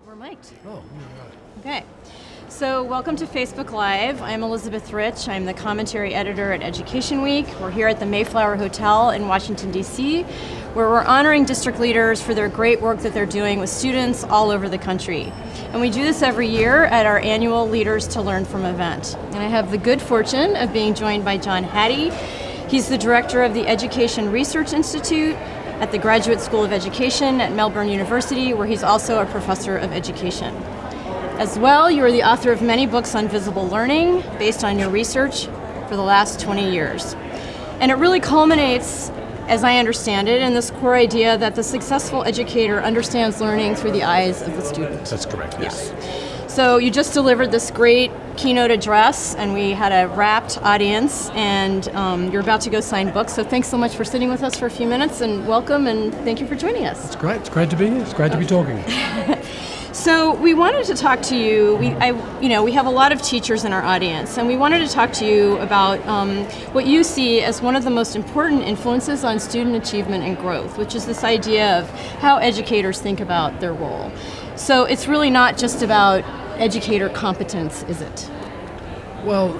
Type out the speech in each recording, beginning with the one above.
we're mic'd. Oh, you're right. Okay. So welcome to Facebook Live. I'm Elizabeth Rich. I'm the commentary editor at Education Week. We're here at the Mayflower Hotel in Washington, D.C., where we're honoring district leaders for their great work that they're doing with students all over the country. And we do this every year at our annual Leaders to Learn From event. And I have the good fortune of being joined by John Hattie. He's the director of the Education Research Institute at the Graduate School of Education at Melbourne University, where he's also a professor of education. As well, you are the author of many books on visible learning based on your research for the last 20 years. And it really culminates, as I understand it, in this core idea that the successful educator understands learning through the eyes of the student. That's correct, yes. So you just delivered this great keynote address, and we had a rapt audience, and you're about to go sign books. So thanks so much for sitting with us for a few minutes, and welcome, and thank you for joining us. It's great. It's great to be here. It's great to be talking. So we wanted to talk to you. We have a lot of teachers in our audience, and we wanted to talk to you about what you see as one of the most important influences on student achievement and growth, which is this idea of how educators think about their role. So it's really not just about educator competence, is it? Well,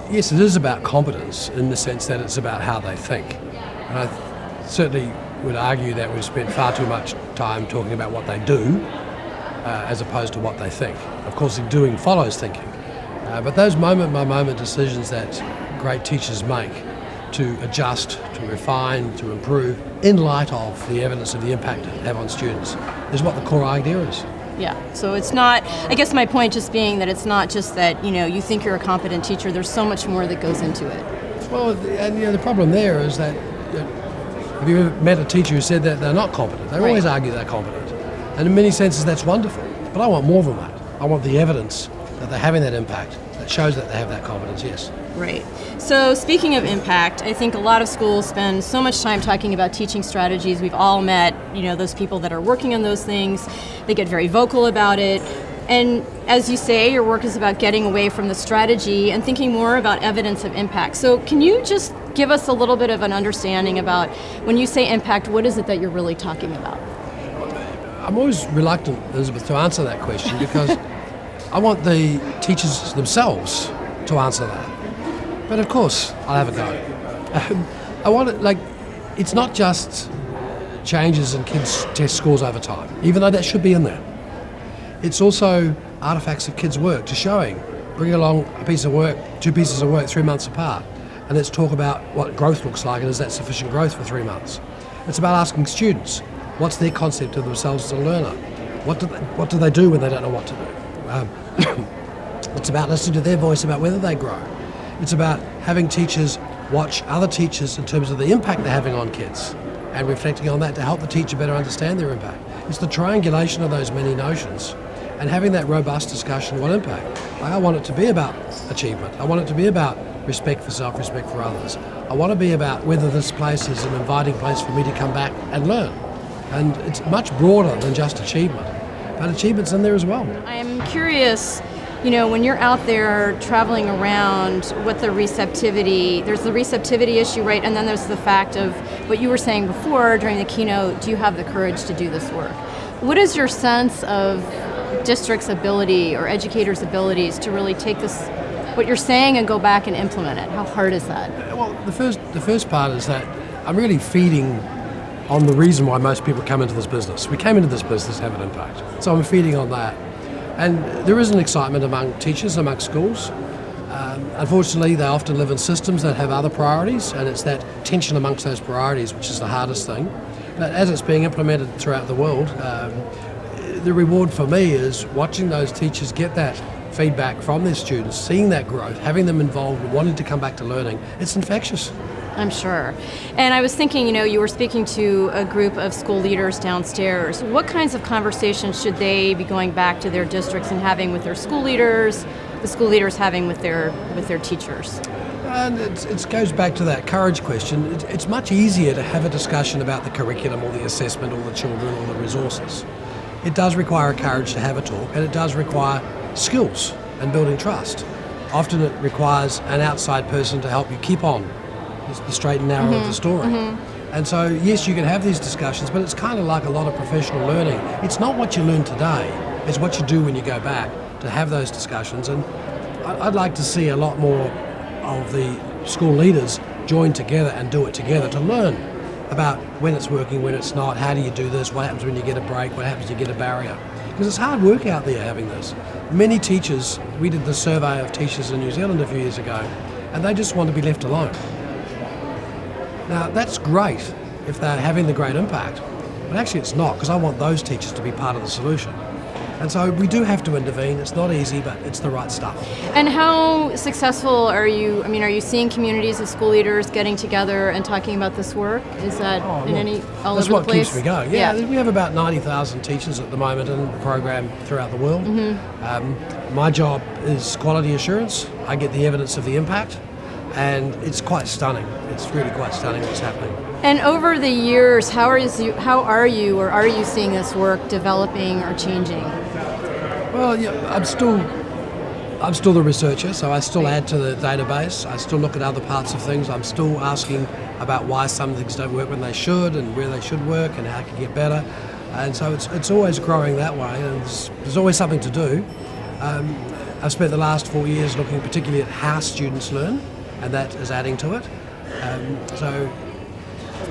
yes, it is about competence in the sense that it's about how they think. And I certainly would argue that we've spent far too much time talking about what they do as opposed to what they think. Of course, doing follows thinking. But those moment-by-moment decisions that great teachers make to adjust, to refine, to improve, in light of the evidence of the impact they have on students, is what the core idea is. Yeah, so it's not, I guess my point just being that it's not just that, you think you're a competent teacher, there's so much more that goes into it. Well, and the problem there is that, have you ever met a teacher who said that they're not competent? They always argue they're competent. And in many senses that's wonderful, but I want more than that. I want the evidence that they're having that impact that shows that they have that competence, yes. Right. So speaking of impact, I think a lot of schools spend so much time talking about teaching strategies. We've all met, those people that are working on those things. They get very vocal about it. And as you say, your work is about getting away from the strategy and thinking more about evidence of impact. So can you just give us a little bit of an understanding about when you say impact, what is it that you're really talking about? I'm always reluctant, Elizabeth, to answer that question because I want the teachers themselves to answer that. But of course, I'll have a go. I want it, it's not just changes in kids' test scores over time, even though that should be in there. It's also artifacts of kids' work to showing, bring along a piece of work, 2 pieces of work 3 months apart, and let's talk about what growth looks like and is that sufficient growth for 3 months. It's about asking students, what's their concept of themselves as a learner? What do they do when they don't know what to do? It's about listening to their voice about whether they grow. It's about having teachers watch other teachers in terms of the impact they're having on kids and reflecting on that to help the teacher better understand their impact. It's the triangulation of those many notions and having that robust discussion on impact. I want it to be about achievement. I want it to be about respect for self, respect for others. I want to be about whether this place is an inviting place for me to come back and learn. And it's much broader than just achievement, but achievement's in there as well. I'm curious, when you're out there traveling around, what there's the receptivity issue, right? And then there's the fact of what you were saying before during the keynote, do you have the courage to do this work? What is your sense of district's ability or educators' abilities to really take this, what you're saying, and go back and implement it? How hard is that? Well, the first part is that I'm really feeding on the reason why most people come into this business. We came into this business to have an impact. So I'm feeding on that. And there is an excitement among teachers, among schools. Unfortunately, they often live in systems that have other priorities, and it's that tension amongst those priorities which is the hardest thing. But as it's being implemented throughout the world, the reward for me is watching those teachers get that feedback from their students, seeing that growth, having them involved, wanting to come back to learning. It's infectious. I'm sure. And I was thinking, you were speaking to a group of school leaders downstairs. What kinds of conversations should they be going back to their districts and having with their school leaders, the school leaders having with their teachers? And it goes back to that courage question. It's much easier to have a discussion about the curriculum or the assessment or the children or the resources. It does require courage to have a talk, and it does require skills and building trust. Often it requires an outside person to help you keep on the straight and narrow of the story. And so, yes, you can have these discussions, but it's kind of like a lot of professional learning. It's not what you learn today, it's what you do when you go back to have those discussions. And I'd like to see a lot more of the school leaders join together and do it together to learn about when it's working, when it's not, how do you do this, what happens when you get a break, what happens when you get a barrier. Because it's hard work out there having this. Many teachers, we did the survey of teachers in New Zealand a few years ago, and they just want to be left alone. Now, that's great if they're having the great impact, but actually it's not, because I want those teachers to be part of the solution. And so we do have to intervene. It's not easy, but it's the right stuff. And how successful are you? I mean, are you seeing communities of school leaders getting together and talking about this work? Is that all over the place? That's what keeps me going. Yeah, we have about 90,000 teachers at the moment in the program throughout the world. My job is quality assurance. I get the evidence of the impact, and it's quite stunning. It's really quite stunning what's happening. And over the years, how are you seeing this work developing or changing? Well, yeah, I'm still the researcher, so I still add to the database. I still look at other parts of things. I'm still asking about why some things don't work when they should, and where they should work, and how it can get better. And so it's always growing that way, and there's always something to do. I've spent the last 4 years looking particularly at how students learn, and that is adding to it. So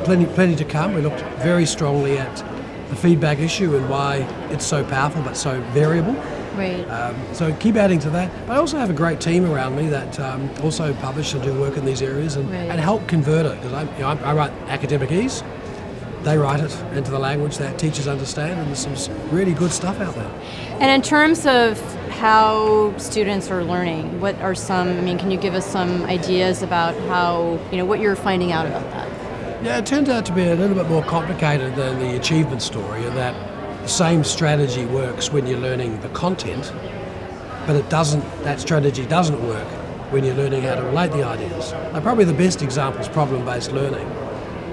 plenty to come. We looked very strongly at the feedback issue and why it's so powerful but so variable. Right. So keep adding to that. But I also have a great team around me that also publish and do work in these areas and help convert it. Because I write academic ease. They write it into the language that teachers understand, and there's some really good stuff out there. And in terms of how students are learning, what are can you give us some ideas about how, what you're finding out about that? Yeah, it turns out to be a little bit more complicated than the achievement story, in that the same strategy works when you're learning the content, but that strategy doesn't work when you're learning how to relate the ideas. Now, probably the best example is problem-based learning.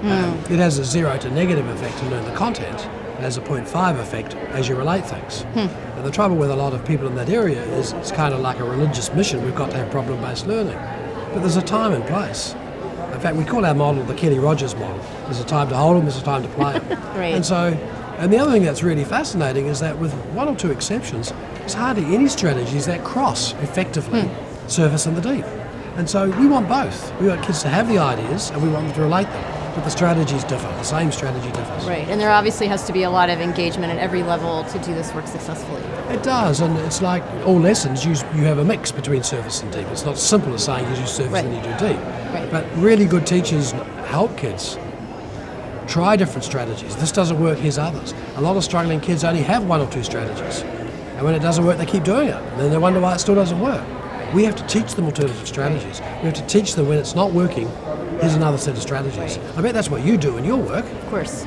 It has a 0 to negative effect to learn the content. It has a 0.5 effect as you relate things. And the trouble with a lot of people in that area is it's kind of like a religious mission. We've got to have problem-based learning. But there's a time and place. In fact, we call our model the Kenny Rogers model. There's a time to hold them, there's a time to play them. Right. And the other thing that's really fascinating is that with one or two exceptions, there's hardly any strategies that cross effectively surface and the deep. And so we want both. We want kids to have the ideas and we want them to relate them. But the strategies differ. The same strategy differs. Right, and there obviously has to be a lot of engagement at every level to do this work successfully. It does, and it's like all lessons, you have a mix between surface and deep. It's not as simple as saying you do surface and you do deep. Right. But really good teachers help kids try different strategies. This doesn't work, here's others. A lot of struggling kids only have one or two strategies. And when it doesn't work, they keep doing it. And then they wonder why it still doesn't work. We have to teach them alternative strategies. We have to teach them when it's not working, here's another set of strategies. Right. I bet that's what you do in your work. Of course.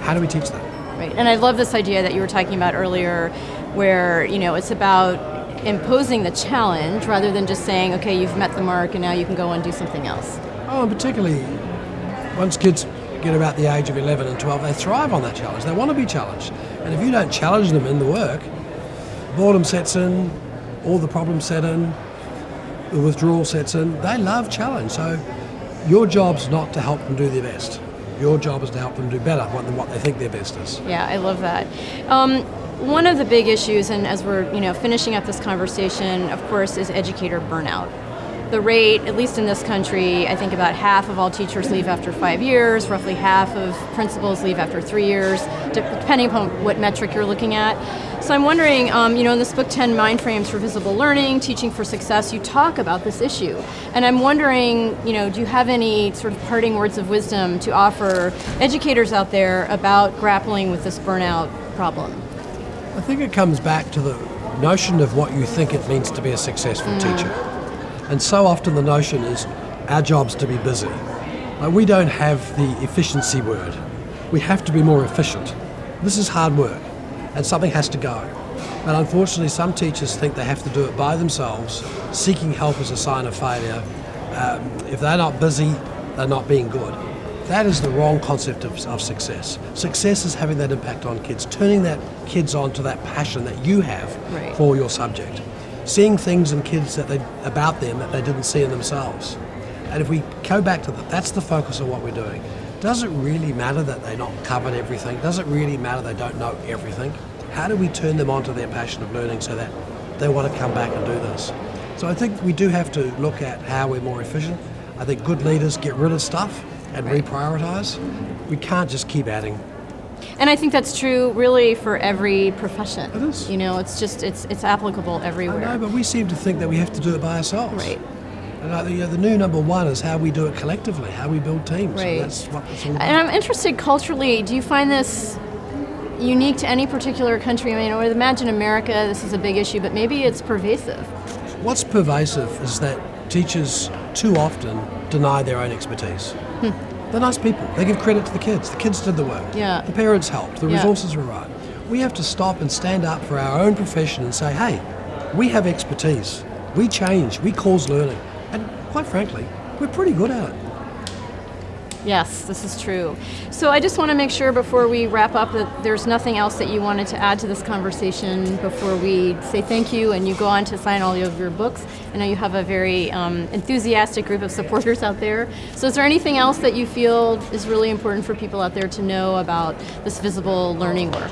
How do we teach that? Right, and I love this idea that you were talking about earlier where, it's about imposing the challenge rather than just saying, okay, you've met the mark and now you can go and do something else. Oh, and particularly once kids get about the age of 11 and 12, they thrive on that challenge. They want to be challenged. And if you don't challenge them in the work, boredom sets in, all the problems set in, the withdrawal sets in. They love challenge. So your job's not to help them do their best. Your job is to help them do better than what they think their best is. Yeah, I love that. One of the big issues, and as we're finishing up this conversation, of course, is educator burnout. The rate, at least in this country, I think about half of all teachers leave after 5 years, roughly half of principals leave after 3 years, depending upon what metric you're looking at. So I'm wondering, in this book, 10 Mind Frames for Visible Learning, Teaching for Success, you talk about this issue. And I'm wondering, do you have any sort of parting words of wisdom to offer educators out there about grappling with this burnout problem? I think it comes back to the notion of what you think it means to be a successful teacher. And so often the notion is our job's to be busy. Like, we don't have the efficiency word. We have to be more efficient. This is hard work and something has to go. And unfortunately some teachers think they have to do it by themselves. Seeking help is a sign of failure. If they're not busy, they're not being good. That is the wrong concept of success. Success is having that impact on kids, turning that kids on to that passion that you have for your subject. Seeing things in kids about them that they didn't see in themselves. And if we go back to that, that's the focus of what we're doing. Does it really matter that they're not covered everything? Does it really matter they don't know everything? How do we turn them onto their passion of learning so that they want to come back and do this? So I think we do have to look at how we're more efficient. I think good leaders get rid of stuff and reprioritize. We can't just keep adding. And I think that's true really for every profession. It is. You know, it's applicable everywhere. I know, but we seem to think that we have to do it by ourselves. Right. And the new number one is how we do it collectively, how we build teams. Right. And that's what it's all about. And I'm interested culturally, do you find this unique to any particular country? I mean, I would imagine America, this is a big issue, but maybe it's pervasive. What's pervasive is that teachers too often deny their own expertise. They're nice people. They give credit to the kids. The kids did the work. Yeah. The parents helped. The Yeah. resources were right. We have to stop and stand up for our own profession and say, hey, we have expertise. We change. We cause learning. And quite frankly, we're pretty good at it. Yes, this is true. So I just want to make sure before we wrap up that there's nothing else that you wanted to add to this conversation before we say thank you and you go on to sign all of your books. I know you have a very enthusiastic group of supporters out there. So is there anything else that you feel is really important for people out there to know about this visible learning work?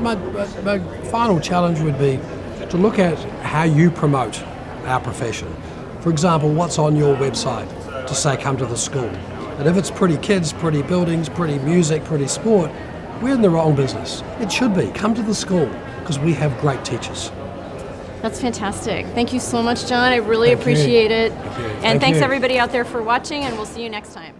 My final challenge would be to look at how you promote our profession. For example, what's on your website to say come to the school? And if it's pretty kids, pretty buildings, pretty music, pretty sport, we're in the wrong business. It should be come to the school because we have great teachers. That's fantastic. Thank you so much, John. I really Thank you. appreciate it. Thank you. And Thank thanks you. everybody out there for watching, and we'll see you next time.